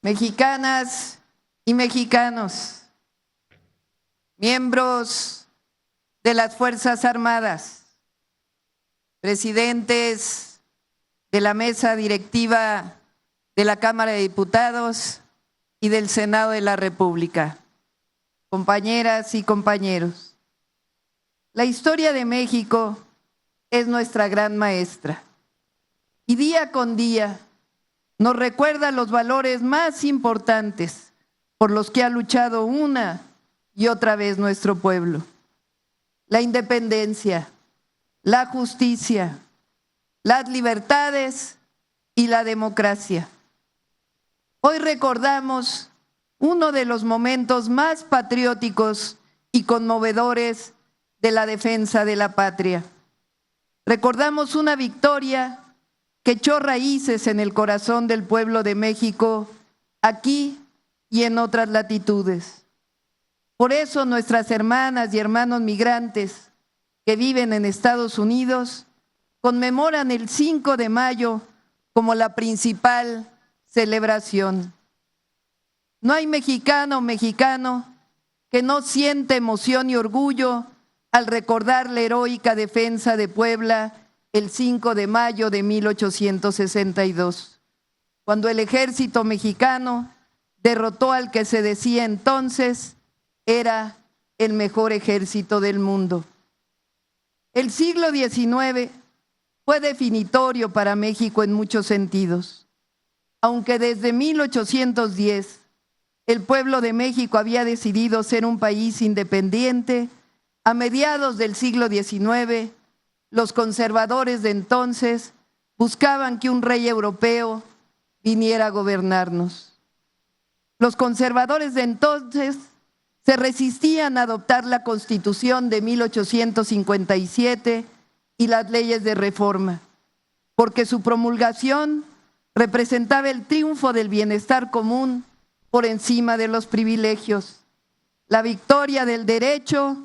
mexicanas y mexicanos, miembros de las Fuerzas Armadas, presidentes de la mesa directiva de la Cámara de Diputados y del Senado de la República, compañeras y compañeros. La historia de México es nuestra gran maestra y día con día nos recuerda los valores más importantes por los que ha luchado una y otra vez nuestro pueblo: la independencia, la justicia, las libertades y la democracia. Hoy recordamos uno de los momentos más patrióticos y conmovedores de la defensa de la patria. Recordamos una victoria que echó raíces en el corazón del pueblo de México, aquí y en otras latitudes. Por eso nuestras hermanas y hermanos migrantes que viven en Estados Unidos conmemoran el 5 de mayo como la principal celebración. No hay mexicano o mexicano que no siente emoción y orgullo al recordar la heroica defensa de Puebla el 5 de mayo de 1862, cuando el ejército mexicano derrotó al que se decía entonces era el mejor ejército del mundo. El siglo XIX fue definitorio para México en muchos sentidos. Aunque desde 1810 el pueblo de México había decidido ser un país independiente, a mediados del siglo XIX, los conservadores de entonces buscaban que un rey europeo viniera a gobernarnos. Los conservadores de entonces se resistían a adoptar la Constitución de 1857 y las leyes de reforma, porque su promulgación representaba el triunfo del bienestar común por encima de los privilegios, la victoria del derecho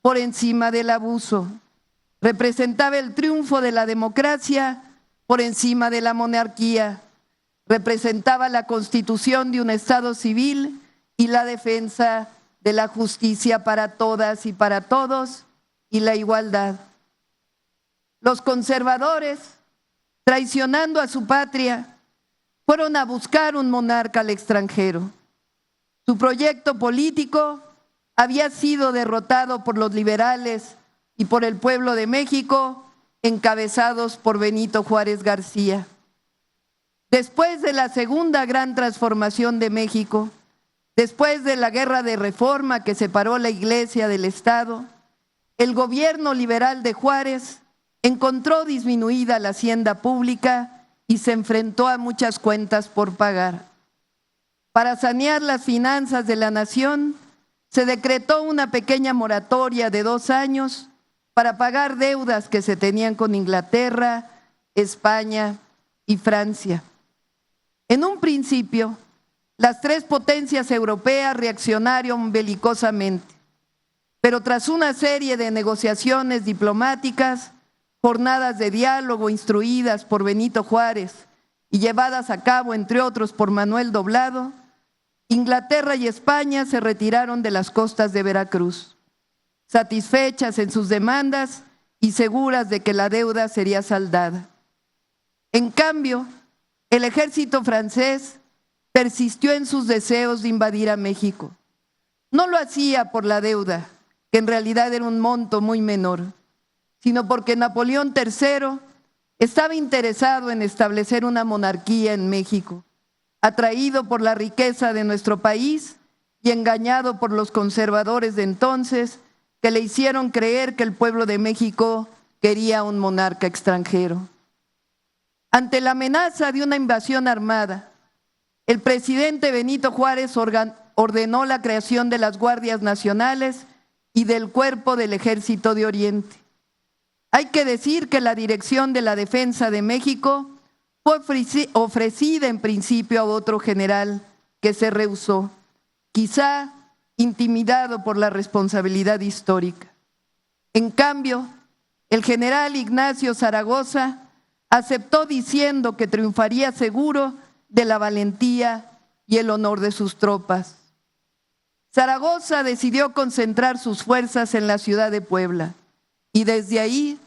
por encima del abuso. Representaba el triunfo de la democracia por encima de la monarquía. Representaba la constitución de un Estado civil y la defensa de la justicia para todas y para todos y la igualdad. Los conservadores, traicionando a su patria, fueron a buscar un monarca al extranjero. Su proyecto político había sido derrotado por los liberales y por el pueblo de México, encabezados por Benito Juárez García. Después de la segunda gran transformación de México, después de la guerra de reforma que separó la Iglesia del Estado, el gobierno liberal de Juárez encontró disminuida la hacienda pública y se enfrentó a muchas cuentas por pagar. Para sanear las finanzas de la nación, se decretó una pequeña moratoria de 2 años para pagar deudas que se tenían con Inglaterra, España y Francia. En un principio, las 3 potencias europeas reaccionaron belicosamente, pero tras una serie de negociaciones diplomáticas, jornadas de diálogo instruidas por Benito Juárez y llevadas a cabo, entre otros, por Manuel Doblado, Inglaterra y España se retiraron de las costas de Veracruz, satisfechas en sus demandas y seguras de que la deuda sería saldada. En cambio, el ejército francés persistió en sus deseos de invadir a México. No lo hacía por la deuda, que en realidad era un monto muy menor, sino porque Napoleón III estaba interesado en establecer una monarquía en México, atraído por la riqueza de nuestro país y engañado por los conservadores de entonces, que le hicieron creer que el pueblo de México quería un monarca extranjero. Ante la amenaza de una invasión armada, el presidente Benito Juárez ordenó la creación de las Guardias Nacionales y del Cuerpo del Ejército de Oriente. Hay que decir que la dirección de la defensa de México fue ofrecida en principio a otro general que se rehusó, quizá intimidado por la responsabilidad histórica. En cambio, el general Ignacio Zaragoza aceptó diciendo que triunfaría seguro de la valentía y el honor de sus tropas. Zaragoza decidió concentrar sus fuerzas en la ciudad de Puebla y desde ahí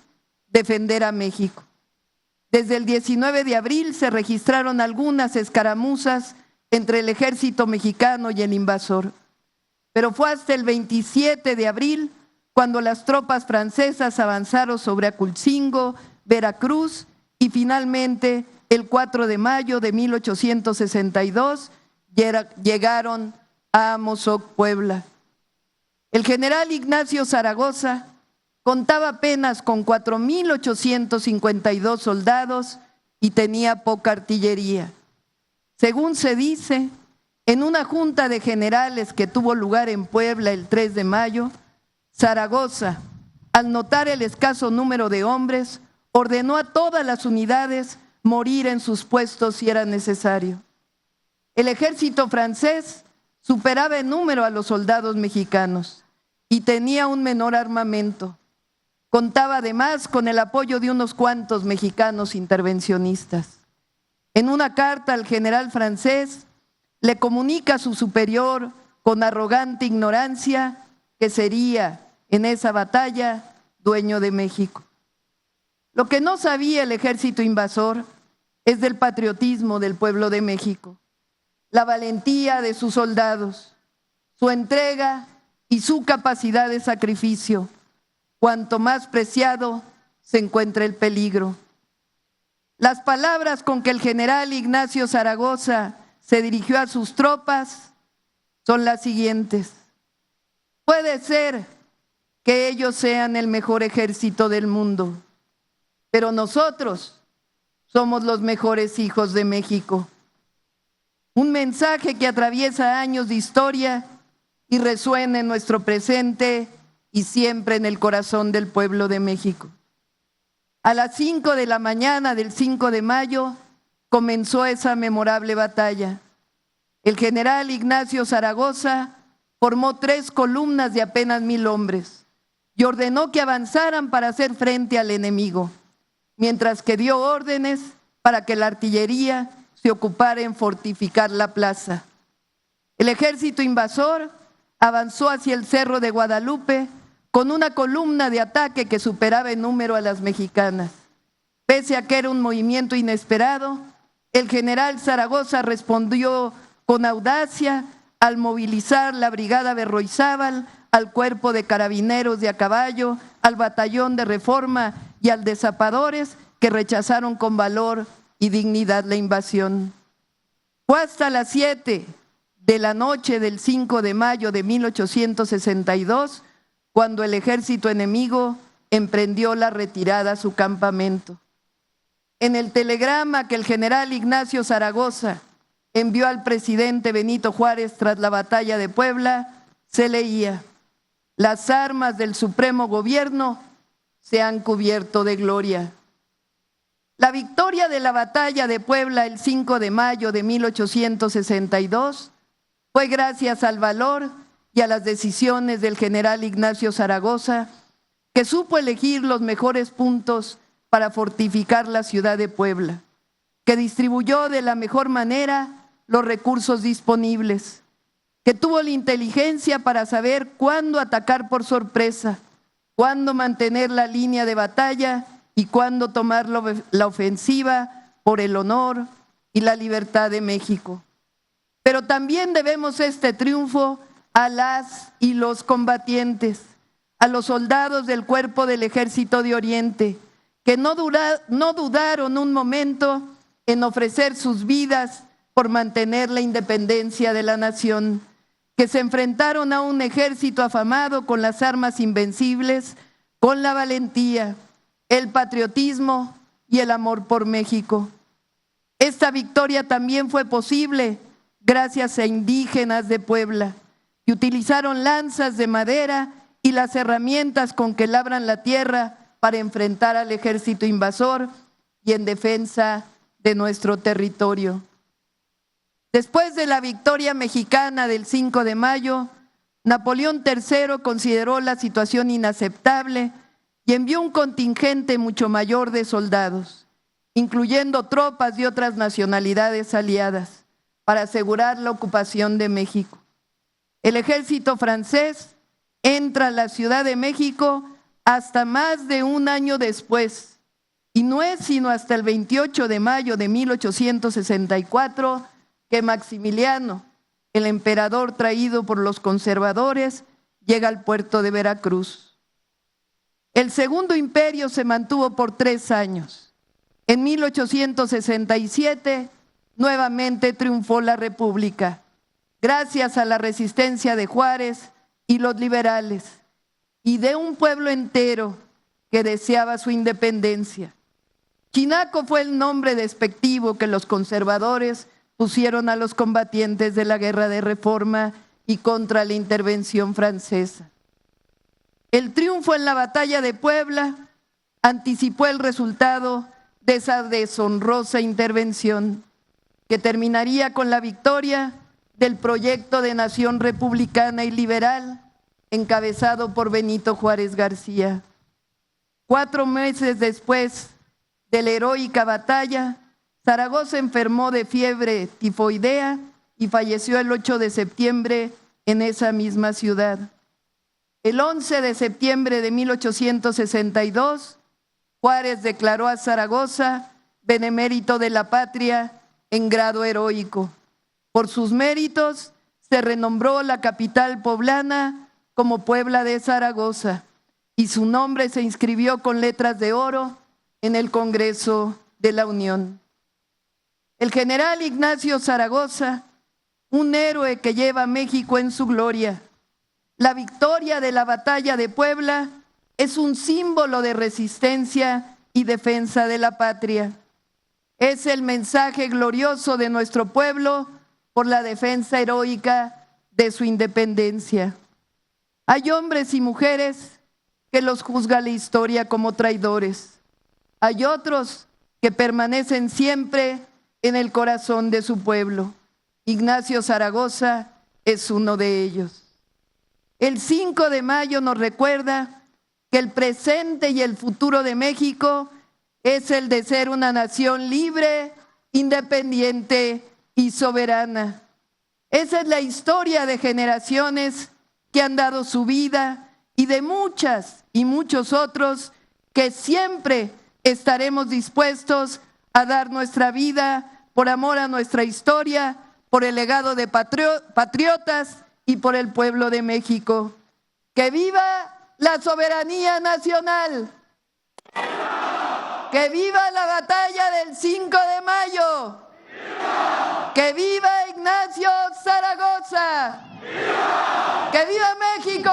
defender a México. Desde el 19 de abril se registraron algunas escaramuzas entre el ejército mexicano y el invasor, pero fue hasta el 27 de abril cuando las tropas francesas avanzaron sobre Aculcingo, Veracruz y finalmente el 4 de mayo de 1862 llegaron a Amozoc, Puebla. El general Ignacio Zaragoza contaba apenas con 4,852 soldados y tenía poca artillería. Según se dice, en una junta de generales que tuvo lugar en Puebla el 3 de mayo, Zaragoza, al notar el escaso número de hombres, ordenó a todas las unidades morir en sus puestos si era necesario. El ejército francés superaba en número a los soldados mexicanos y tenía un menor armamento. Contaba además con el apoyo de unos cuantos mexicanos intervencionistas. En una carta al general francés, le comunica a su superior con arrogante ignorancia que sería en esa batalla dueño de México. Lo que no sabía el ejército invasor es del patriotismo del pueblo de México, la valentía de sus soldados, su entrega y su capacidad de sacrificio. Cuanto más preciado se encuentra el peligro. Las palabras con que el general Ignacio Zaragoza se dirigió a sus tropas son las siguientes: puede ser que ellos sean el mejor ejército del mundo, pero nosotros somos los mejores hijos de México. Un mensaje que atraviesa años de historia y resuena en nuestro presente y siempre en el corazón del pueblo de México. A las 5 de la mañana del 5 de mayo comenzó esa memorable batalla. El general Ignacio Zaragoza formó 3 columnas de apenas 1,000 hombres y ordenó que avanzaran para hacer frente al enemigo, mientras que dio órdenes para que la artillería se ocupara en fortificar la plaza. El ejército invasor avanzó hacia el Cerro de Guadalupe con una columna de ataque que superaba en número a las mexicanas. Pese a que era un movimiento inesperado, el general Zaragoza respondió con audacia al movilizar la brigada Berroizábal, al cuerpo de carabineros de a caballo, al batallón de Reforma y al de Zapadores, que rechazaron con valor y dignidad la invasión. Fue hasta las 7 de la noche del 5 de mayo de 1862 cuando el ejército enemigo emprendió la retirada a su campamento. En el telegrama que el general Ignacio Zaragoza envió al presidente Benito Juárez tras la batalla de Puebla, se leía: las armas del supremo gobierno se han cubierto de gloria. La victoria de la batalla de Puebla el 5 de mayo de 1862 fue gracias al valor y a las decisiones del general Ignacio Zaragoza, que supo elegir los mejores puntos para fortificar la ciudad de Puebla, que distribuyó de la mejor manera los recursos disponibles, que tuvo la inteligencia para saber cuándo atacar por sorpresa, cuándo mantener la línea de batalla y cuándo tomar la ofensiva por el honor y la libertad de México. Pero también debemos este triunfo a las y los combatientes, a los soldados del Cuerpo del Ejército de Oriente, que no dudaron un momento en ofrecer sus vidas por mantener la independencia de la nación, que se enfrentaron a un ejército afamado con las armas invencibles, con la valentía, el patriotismo y el amor por México. Esta victoria también fue posible gracias a indígenas de Puebla, que utilizaron lanzas de madera y las herramientas con que labran la tierra para enfrentar al ejército invasor y en defensa de nuestro territorio. Después de la victoria mexicana del 5 de mayo, Napoleón III consideró la situación inaceptable y envió un contingente mucho mayor de soldados, incluyendo tropas de otras nacionalidades aliadas, para asegurar la ocupación de México. El ejército francés entra a la Ciudad de México hasta más de un año después, y no es sino hasta el 28 de mayo de 1864 que Maximiliano, el emperador traído por los conservadores, llega al puerto de Veracruz. El Segundo Imperio se mantuvo por 3 años. En 1867 nuevamente triunfó la República, gracias a la resistencia de Juárez y los liberales, y de un pueblo entero que deseaba su independencia. Chinaco fue el nombre despectivo que los conservadores pusieron a los combatientes de la Guerra de Reforma y contra la intervención francesa. El triunfo en la batalla de Puebla anticipó el resultado de esa deshonrosa intervención, que terminaría con la victoria del proyecto de nación republicana y liberal encabezado por Benito Juárez García. 4 meses después de la heroica batalla, Zaragoza enfermó de fiebre tifoidea y falleció el 8 de septiembre en esa misma ciudad. El 11 de septiembre de 1862, Juárez declaró a Zaragoza benemérito de la patria en grado heroico. Por sus méritos se renombró la capital poblana como Puebla de Zaragoza y su nombre se inscribió con letras de oro en el Congreso de la Unión. El general Ignacio Zaragoza, un héroe que lleva a México en su gloria. La victoria de la batalla de Puebla es un símbolo de resistencia y defensa de la patria. Es el mensaje glorioso de nuestro pueblo por la defensa heroica de su independencia. Hay hombres y mujeres que los juzga la historia como traidores. Hay otros que permanecen siempre en el corazón de su pueblo. Ignacio Zaragoza es uno de ellos. El 5 de mayo nos recuerda que el presente y el futuro de México es el de ser una nación libre, independiente y soberana. Esa es la historia de generaciones que han dado su vida y de muchas y muchos otros que siempre estaremos dispuestos a dar nuestra vida por amor a nuestra historia, por el legado de patriotas y por el pueblo de México. ¡Que viva la soberanía nacional! ¡Que viva la batalla del 5 de mayo! ¡Viva! ¡Que viva Ignacio Zaragoza! ¡Viva! ¡Que viva México!